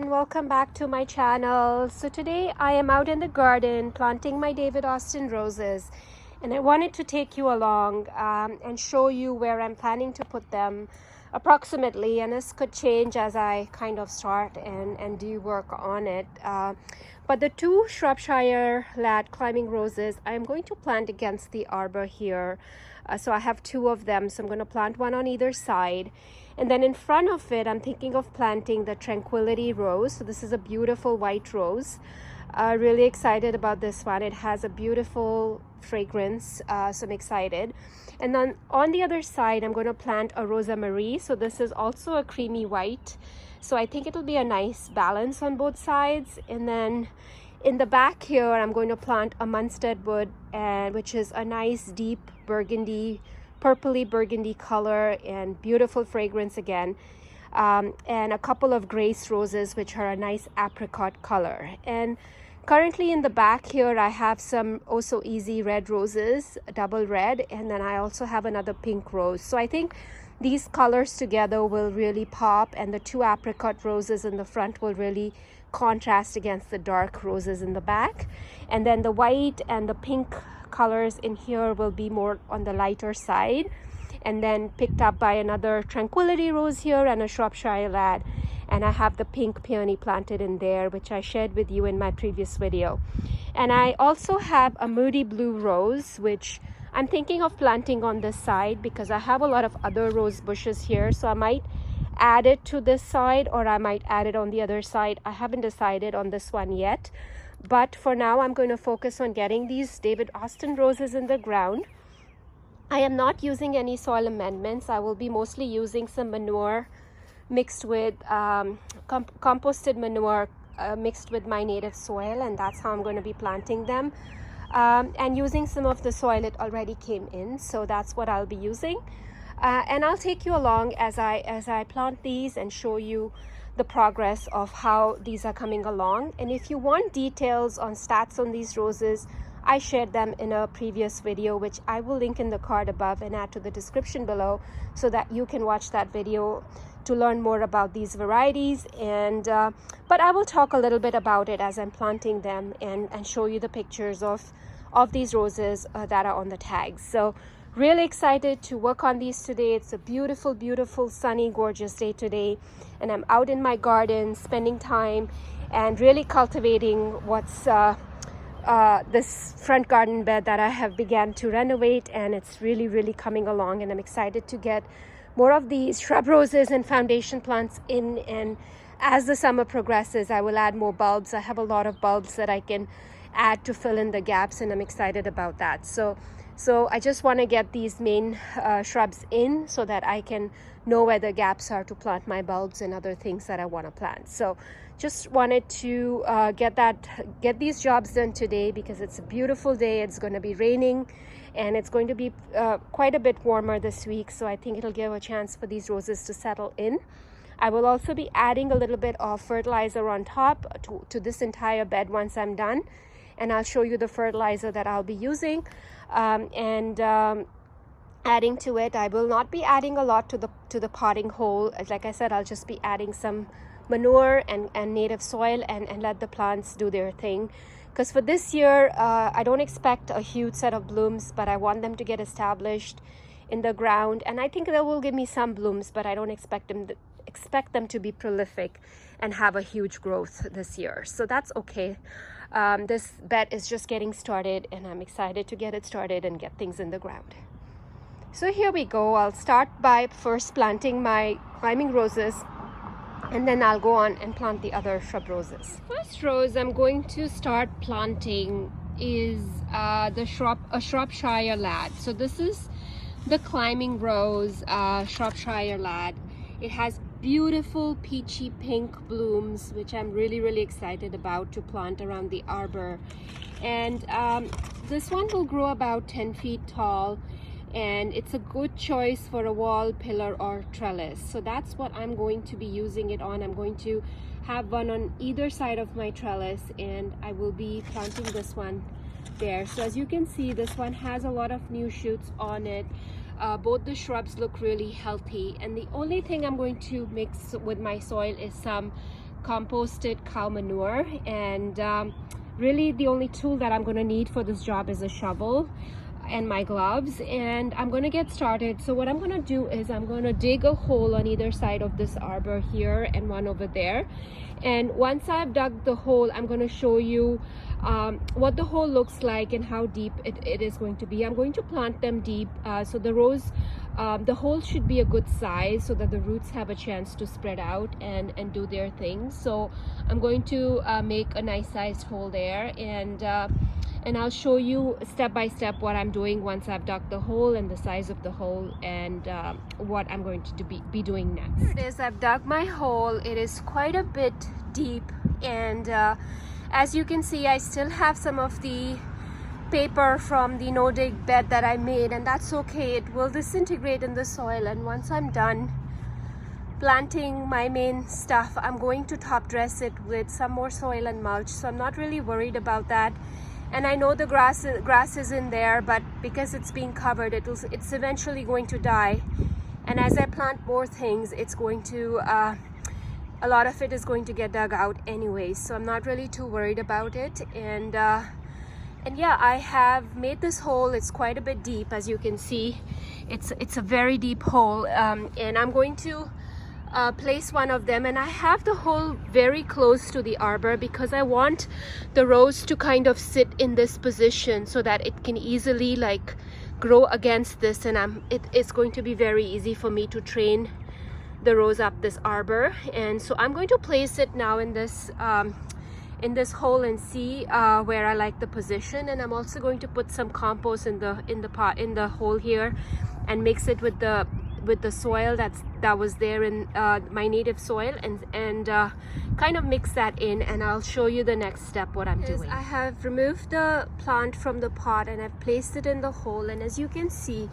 everyone, welcome back to my channel. So today I am out in the garden planting my David Austin roses, and I wanted to take you along and show you where I'm planning to put them approximately, and this could change as I kind of start and do work on it. But the two Shropshire Lad climbing roses I'm going to plant against the arbor here. So I have two of them, so I'm going to plant one on either side. And then in front of it, I'm thinking of planting the Tranquility Rose. So this is a beautiful white rose. Really excited about this one. It has a beautiful fragrance, so I'm excited. And then on the other side, I'm going to plant a Rosa Marie. So this is also a creamy white. So I think it'll be a nice balance on both sides. And then in the back here, I'm going to plant a Munstead wood, which is a nice deep burgundy, purpley burgundy color and beautiful fragrance again. And a couple of grace roses, which are a nice apricot color. And currently in the back here, I have some also easy red roses, double red, and then I also have another pink rose. So I think these colors together will really pop, and the two apricot roses in the front will really contrast against the dark roses in the back. And then the white and the pink colors in here will be more on the lighter side, and then picked up by another Tranquility Rose here and a Shropshire Lad. And I have the pink peony planted in there, which I shared with you in my previous video. And I also have a Moody Blue Rose, which I'm thinking of planting on this side because I have a lot of other rose bushes here. So I might add it to this side, or I might add it on the other side. I haven't decided on this one yet. But for now, I'm going to focus on getting these David Austin roses in the ground. I am not using any soil amendments. I will be mostly using some manure mixed with composted manure mixed with my native soil, and that's how I'm going to be planting them. And using some of the soil it already came in, so that's what I'll be using. And I'll take you along as I plant these and show you the progress of how these are coming along. And if you want details on stats on these roses, I shared them in a previous video, which I will link in the card above and add to the description below, so that you can watch that video to learn more about these varieties. And but I will talk a little bit about it as I'm planting them and show you the pictures of these roses that are on the tags. So really excited to work on these today. It's a beautiful, beautiful, sunny, gorgeous day today, and I'm out in my garden spending time and really cultivating what's this front garden bed that I have began to renovate, and it's really, really coming along, and I'm excited to get more of these shrub roses and foundation plants in. And as the summer progresses, I will add more bulbs. I have a lot of bulbs that I can add to fill in the gaps, and I'm excited about that. So I just want to get these main shrubs in so that I can know where the gaps are to plant my bulbs and other things that I want to plant. So just wanted to get these jobs done today because it's a beautiful day. It's going to be raining, and it's going to be quite a bit warmer this week. So I think it'll give a chance for these roses to settle in. I will also be adding a little bit of fertilizer on top to this entire bed once I'm done. And I'll show you the fertilizer that I'll be using. Adding to it, I will not be adding a lot to the potting hole. Like I said, I'll just be adding some manure and native soil and let the plants do their thing. Because for this year, I don't expect a huge set of blooms, but I want them to get established in the ground. And I think they will give me some blooms, but I don't expect them to be prolific and have a huge growth this year. So that's okay. This bed is just getting started, and I'm excited to get it started and get things in the ground. So here we go. I'll start by first planting my climbing roses, and then I'll go on and plant the other shrub roses. First rose I'm going to start planting is a Shropshire Lad. So this is the climbing rose, Shropshire Lad. It has beautiful peachy pink blooms, which I'm really, really excited about to plant around the arbor. And this one will grow about 10 feet tall, and it's a good choice for a wall, pillar, or trellis. So that's what I'm going to be using it on. I'm going to have one on either side of my trellis, and I will be planting this one there. So as you can see, this one has a lot of new shoots on it. Both the shrubs look really healthy, and the only thing I'm going to mix with my soil is some composted cow manure, and really the only tool that I'm going to need for this job is a shovel and my gloves, and I'm going to get started. So what I'm going to do is I'm going to dig a hole on either side of this arbor here and one over there, and once I've dug the hole, I'm going to show you what the hole looks like and how deep it is going to be. I'm going to plant them deep, so the rose, the hole should be a good size so that the roots have a chance to spread out and do their thing. So I'm going to make a nice sized hole there, and I'll show you step by step what I'm doing once I've dug the hole and the size of the hole, and what I'm going to be doing next. Here it is, I've dug my hole. It is quite a bit deep, and as you can see, I still have some of the paper from the no-dig bed that I made, and that's okay. It will disintegrate in the soil, and once I'm done planting my main stuff, I'm going to top dress it with some more soil and mulch, so I'm not really worried about that. And I know the grass is in there, but because it's being covered, it's eventually going to die. And as I plant more things, it's going to a lot of it is going to get dug out anyways, so I'm not really too worried about it. And yeah, I have made this hole. It's quite a bit deep, as you can see. It's a very deep hole, and I'm going to place one of them, and I have the hole very close to the arbor because I want the rose to kind of sit in this position so that it can easily like grow against this, and it's going to be very easy for me to train the rose up this arbor. And so I'm going to place it now in this hole and see where I like the position. And I'm also going to put some compost in the hole here and mix it with the soil that was there in my native soil, and kind of mix that in, and I'll show you the next step what I'm doing. I have removed the plant from the pot and I've placed it in the hole, and as you can see,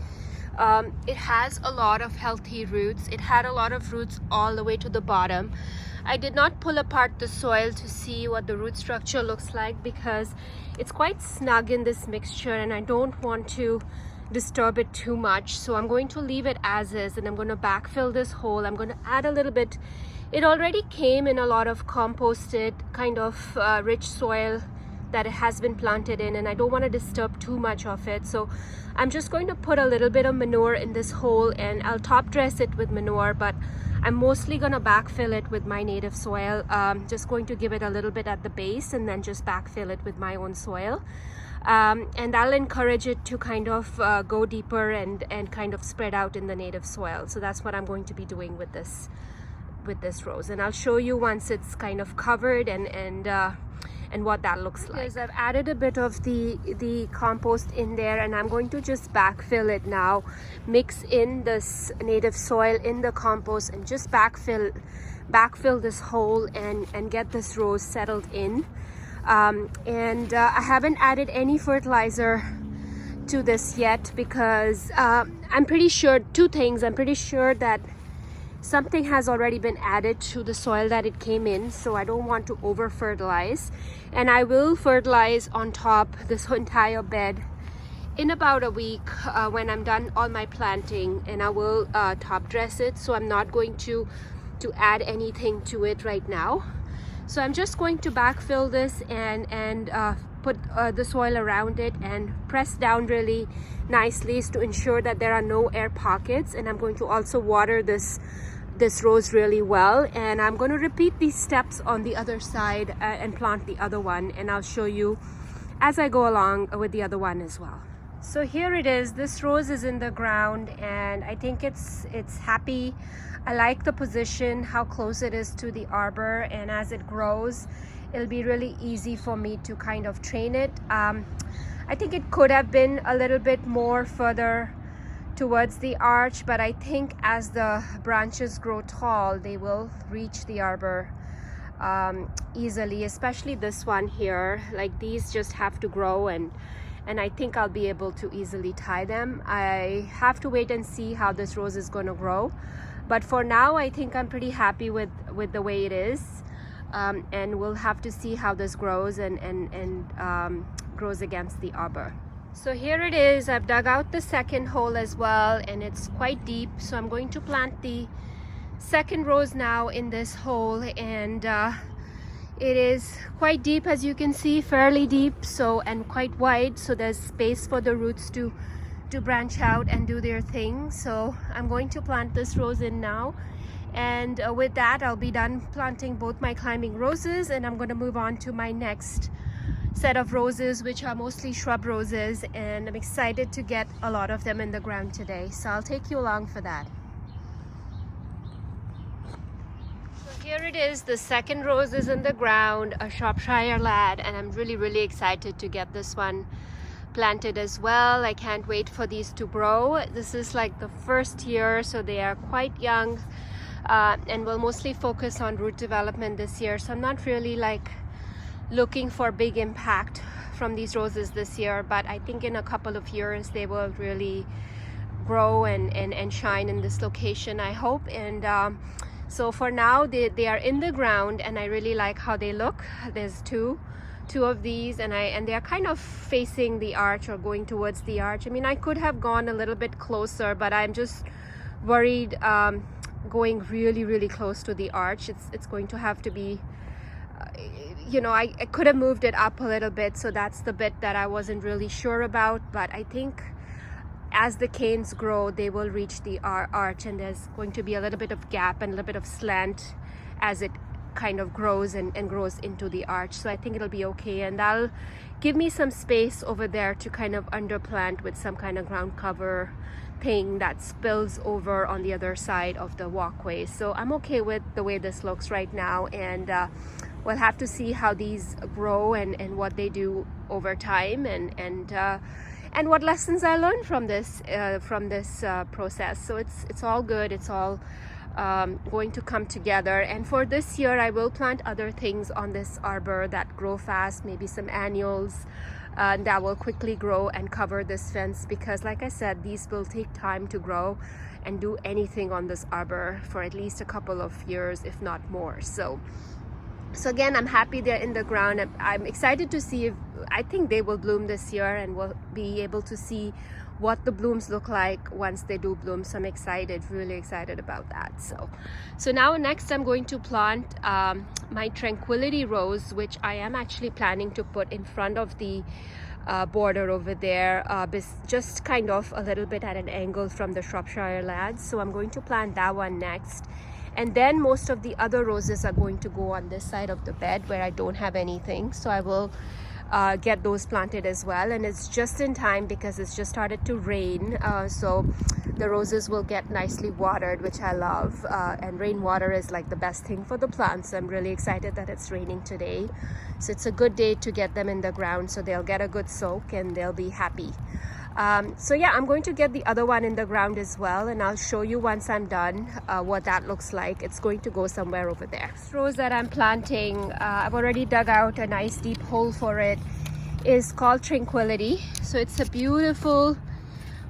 it has a lot of healthy roots. It had a lot of roots all the way to the bottom. I did not pull apart the soil to see what the root structure looks like because it's quite snug in this mixture, and I don't want to disturb it too much, so I'm going to leave it as is, and I'm going to backfill this hole. I'm going to add a little bit. It already came in a lot of composted kind of rich soil that it has been planted in, and I don't want to disturb too much of it, so I'm just going to put a little bit of manure in this hole, and I'll top dress it with manure, but I'm mostly going to backfill it with my native soil. Just going to give it a little bit at the base and then just backfill it with my own soil. And I'll encourage it to kind of go deeper and kind of spread out in the native soil. So that's what I'm going to be doing with this rose, and I'll show you once it's kind of covered and what that looks like. Because I've added a bit of the compost in there, and I'm going to just backfill it now, mix in this native soil in the compost, and just backfill this hole and get this rose settled in. I haven't added any fertilizer to this yet because I'm pretty sure two things. I'm pretty sure that something has already been added to the soil that it came in, so I don't want to over fertilize, and I will fertilize on top this entire bed in about a week when I'm done all my planting, and I will top dress it, so I'm not going to add anything to it right now. So I'm just going to backfill this and put the soil around it and press down really nicely to ensure that there are no air pockets. And I'm going to also water this rose really well. And I'm going to repeat these steps on the other side and plant the other one. And I'll show you as I go along with the other one as well. So here it is. This rose is in the ground, and I think it's happy. I like the position, how close it is to the arbor, and as it grows, it'll be really easy for me to kind of train it. I think it could have been a little bit more further towards the arch, but I think as the branches grow tall, they will reach the arbor easily, especially this one here. Like, these just have to grow, and I think I'll be able to easily tie them. I have to wait and see how this rose is going to grow, but for now I think I'm pretty happy with the way it is, and we'll have to see how this grows and grows against the arbor. So here it is. I've dug out the second hole as well, and it's quite deep, so I'm going to plant the second rose now in this hole, and it is quite deep, as you can see, fairly deep, so, and quite wide, so there's space for the roots to branch out and do their thing. So I'm going to plant this rose in now, and with that I'll be done planting both my climbing roses, and I'm going to move on to my next set of roses, which are mostly shrub roses, and I'm excited to get a lot of them in the ground today, so I'll take you along for that. Here it is, the second rose is in the ground, a Shropshire Lad, and I'm really excited to get this one planted as well. I can't wait for these to grow. This is like the first year, so they are quite young, and we'll mostly focus on root development this year, so I'm not really like looking for big impact from these roses this year, but I think in a couple of years they will really grow and shine in this location, I hope. And so for now they are in the ground, and I really like how they look. There's two of these, and they are kind of facing the arch or going towards the arch. I mean, I could have gone a little bit closer, but I'm just worried going really close to the arch. It's going to have to be, you know, I could have moved it up a little bit, so that's the bit that I wasn't really sure about. But I think as the canes grow, they will reach the arch, and there's going to be a little bit of gap and a little bit of slant as it kind of grows and grows into the arch. So I think it'll be okay, and that'll give me some space over there to kind of underplant with some kind of ground cover thing that spills over on the other side of the walkway. So I'm okay with the way this looks right now, and we'll have to see how these grow and what they do over time, and what lessons I learned from this process. So it's all good. It's all going to come together. And for this year, I will plant other things on this arbor that grow fast, maybe some annuals that will quickly grow and cover this fence, because like I said, these will take time to grow and do anything on this arbor for at least a couple of years, if not more. So again, I'm happy they're in the ground. I'm excited to see if, I think they will bloom this year, and we'll be able to see what the blooms look like once they do bloom. So I'm excited, really excited about that. So now next I'm going to plant my Tranquility Rose, which I am actually planning to put in front of the border over there, just kind of a little bit at an angle from the Shropshire Lad. So I'm going to plant that one next. And then most of the other roses are going to go on this side of the bed where I don't have anything. So I will get those planted as well. And it's just in time because it's just started to rain. So the roses will get nicely watered, which I love. And rainwater is like the best thing for the plants. I'm really excited that it's raining today. So it's a good day to get them in the ground, so they'll get a good soak and they'll be happy. So yeah, I'm going to get the other one in the ground as well, and I'll show you once I'm done what that looks like. It's going to go somewhere over there. This rose that I'm planting, I've already dug out a nice deep hole for it, is called Tranquility. So it's a beautiful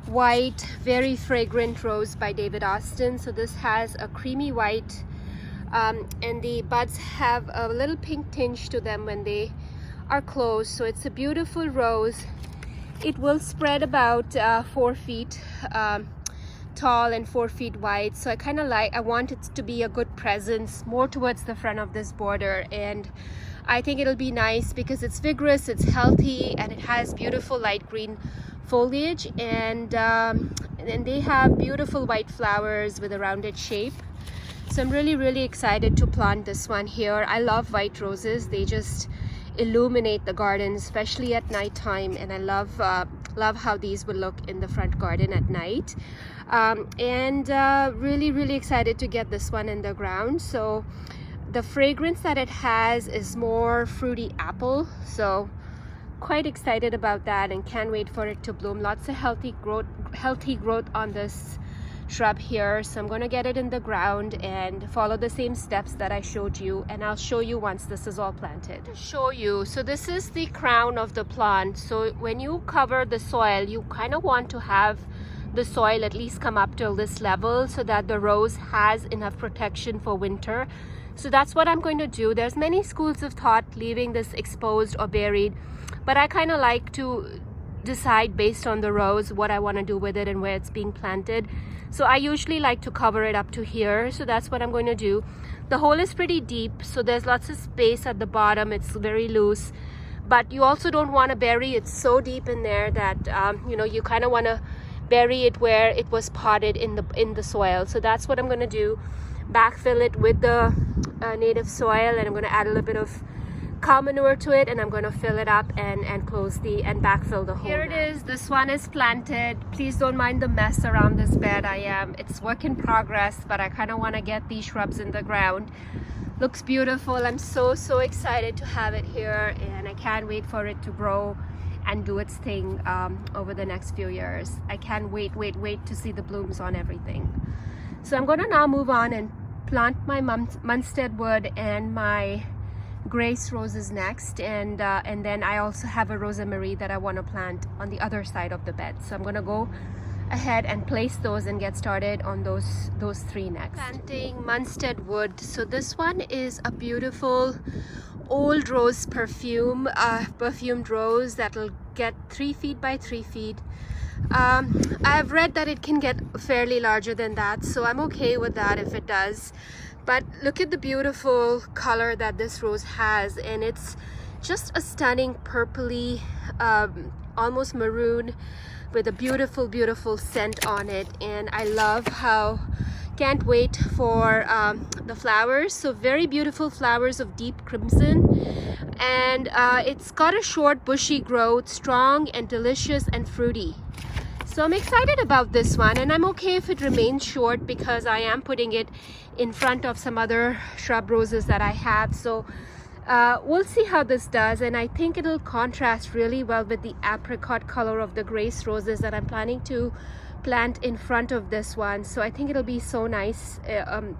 white, very fragrant rose by David Austin. So this has a creamy white, and the buds have a little pink tinge to them when they are closed. So it's a beautiful rose. It will spread about 4 feet tall and 4 feet wide. So I want it to be a good presence more towards the front of this border, and I think it'll be nice because it's vigorous, it's healthy, and it has beautiful light green foliage, and they have beautiful white flowers with a rounded shape. So I'm really excited to plant this one here. I love white roses. They just illuminate the garden, especially at night time, and I love how these will look in the front garden at night. Really excited to get this one in the ground. So the fragrance that it has is more fruity apple, so quite excited about that and can't wait for it to bloom. Lots of healthy growth on this shrub here. So I'm going to get it in the ground and follow the same steps that I showed you, and I'll show you once this is all planted. So this is the crown of the plant. So when you cover the soil, you kind of want to have the soil at least come up till this level so that the rose has enough protection for winter. So that's what I'm going to do. There's many schools of thought leaving this exposed or buried, but I kind of like to decide based on the rose what I want to do with it and where it's being planted. So I usually like to cover it up to here, so that's what I'm going to do. The hole is pretty deep, so there's lots of space at the bottom. It's very loose, but you also don't want to bury it so deep in there that you know, you kind of want to bury it where it was potted in the soil. So that's what I'm going to do. Backfill it with the native soil, and I'm going to add a little bit of cow manure to it, and I'm going to fill it up and close and backfill the hole. Here it is. This one is planted. Please don't mind the mess around this bed. It's work in progress, but I kind of want to get these shrubs in the ground. Looks beautiful. I'm so excited to have it here, and I can't wait for it to grow and do its thing over the next few years. I can't wait to see the blooms on everything. So I'm going to now move on and plant my Munstead wood and my Grace roses next, and then I also have a Rosa Marie that I want to plant on the other side of the bed. So I'm going to go ahead and place those and get started on those three next. Planting Munstead wood. So this one is a beautiful old rose perfumed rose that'll get 3 feet by 3 feet. I've read that it can get fairly larger than that, so I'm okay with that if it does. But look at the beautiful color that this rose has, and it's just a stunning purpley, almost maroon, with a beautiful scent on it. And I love how, can't wait for the flowers. So very beautiful flowers of deep crimson, and it's got a short bushy growth, strong and delicious and fruity. So I'm excited about this one, and I'm okay if it remains short because I am putting it in front of some other shrub roses that I have. So we'll see how this does, and I think it'll contrast really well with the apricot color of the Grace roses that I'm planning to plant in front of this one. So I think it'll be so nice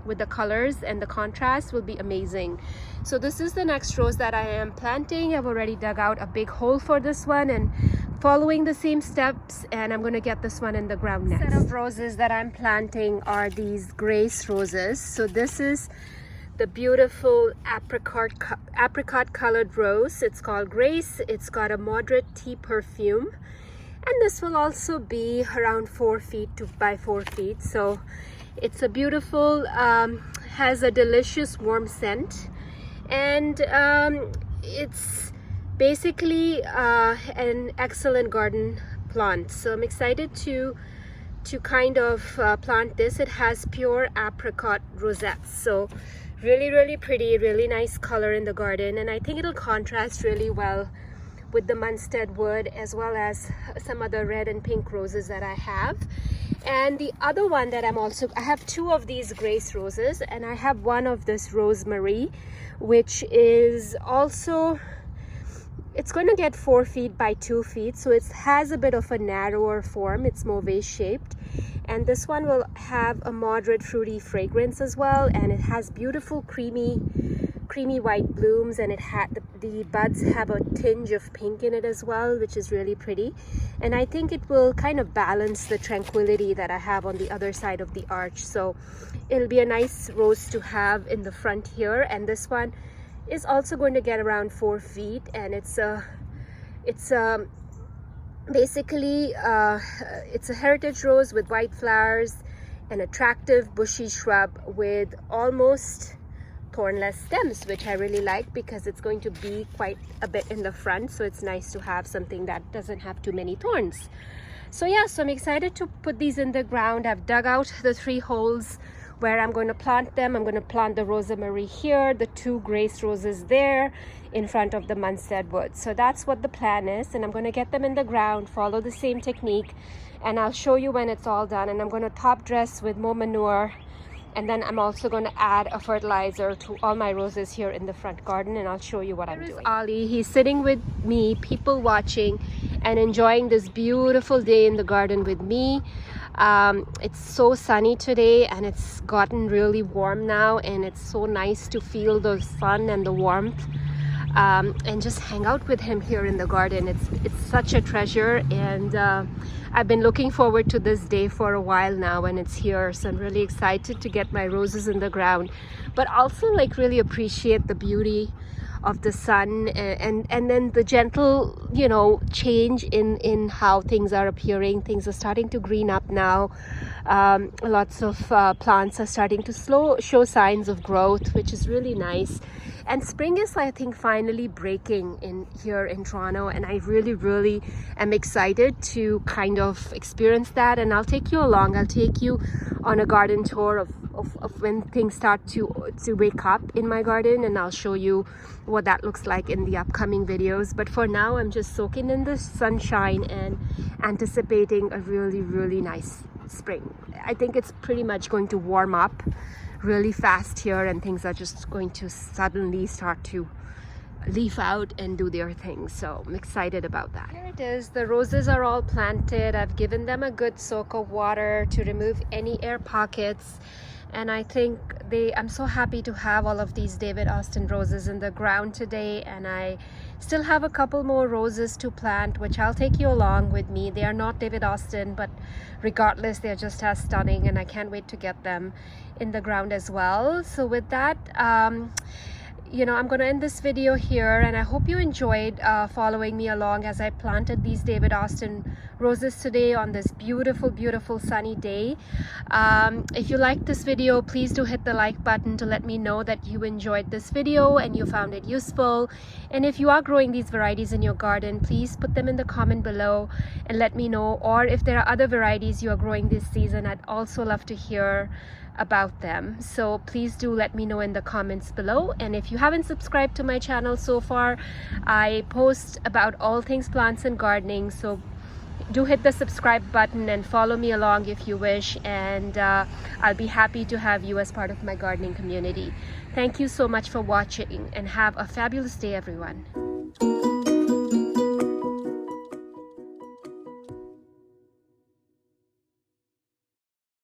with the colors, and the contrast will be amazing. So this is the next rose that I am planting. I've already dug out a big hole for this one and following the same steps, and I'm going to get this one in the ground next. The set of roses that I'm planting are these Grace roses. So this is the beautiful apricot colored rose. It's called Grace. It's got a moderate tea perfume, and this will also be around 4 feet by 4 feet. So it's a beautiful, has a delicious warm scent, and it's basically an excellent garden plant. So I'm excited to kind of plant this. It has pure apricot rosettes, so really pretty, really nice color in the garden, and I think it'll contrast really well with the Munstead wood as well as some other red and pink roses that I have. And the other one that I have 2 of these Grace roses, and I have one of this Rose Marie, which is also, it's going to get 4 feet by 2 feet, so it has a bit of a narrower form. It's more vase shaped, and this one will have a moderate fruity fragrance as well, and it has beautiful creamy white blooms, and the buds have a tinge of pink in it as well, which is really pretty. And I think it will kind of balance the Tranquility that I have on the other side of the arch. So it'll be a nice rose to have in the front here. And this one is also going to get around 4 feet, and it's basically it's a heritage rose with white flowers, an attractive bushy shrub with almost thornless stems, which I really like because it's going to be quite a bit in the front. So it's nice to have something that doesn't have too many thorns. So yeah, so I'm excited to put these in the ground. I've dug out the 3 holes where I'm going to plant them. I'm going to plant the Rosa Marie here, the 2 Grace roses there in front of the Munstead wood. So that's what the plan is, and I'm going to get them in the ground, follow the same technique, and I'll show you when it's all done. And I'm going to top dress with more manure, and then I'm also going to add a fertilizer to all my roses here in the front garden, and I'll show you what I'm doing. Ali, he's sitting with me, people watching and enjoying this beautiful day in the garden with me. It's so sunny today, and it's gotten really warm now, and it's so nice to feel the sun and the warmth, and just hang out with him here in the garden. It's such a treasure, and I've been looking forward to this day for a while now, and it's here. So I'm really excited to get my roses in the ground, but also like really appreciate the beauty of the sun, and then the gentle, you know, change in how things are appearing. Things are starting to green up now. Lots of plants are starting to show signs of growth, which is really nice. And spring is, I think, finally breaking in here in Toronto, and I really am excited to kind of experience that. And I'll take you along. I'll take you on a garden tour of when things start to wake up in my garden, and I'll show you what that looks like in the upcoming videos. But for now, I'm just soaking in the sunshine and anticipating a really nice spring. I think it's pretty much going to warm up really fast here, and things are just going to suddenly start to leaf out and do their thing. So I'm excited about that. Here it is. The roses are all planted. I've given them a good soak of water to remove any air pockets, and I think I'm so happy to have all of these David Austin roses in the ground today. And I still have a couple more roses to plant, which I'll take you along with me. They are not David Austin, but regardless, they're just as stunning, and I can't wait to get them in the ground as well. So with that, you know, I'm going to end this video here, and I hope you enjoyed following me along as I planted these David Austin roses today on this beautiful sunny day. If you liked this video, please do hit the like button to let me know that you enjoyed this video and you found it useful. And if you are growing these varieties in your garden, please put them in the comment below and let me know. Or if there are other varieties you are growing this season, I'd also love to hear about them. So please do let me know in the comments below. And if you haven't subscribed to my channel so far, I post about all things plants and gardening, so do hit the subscribe button and follow me along if you wish, and I'll be happy to have you as part of my gardening community. Thank you so much for watching, and have a fabulous day, everyone.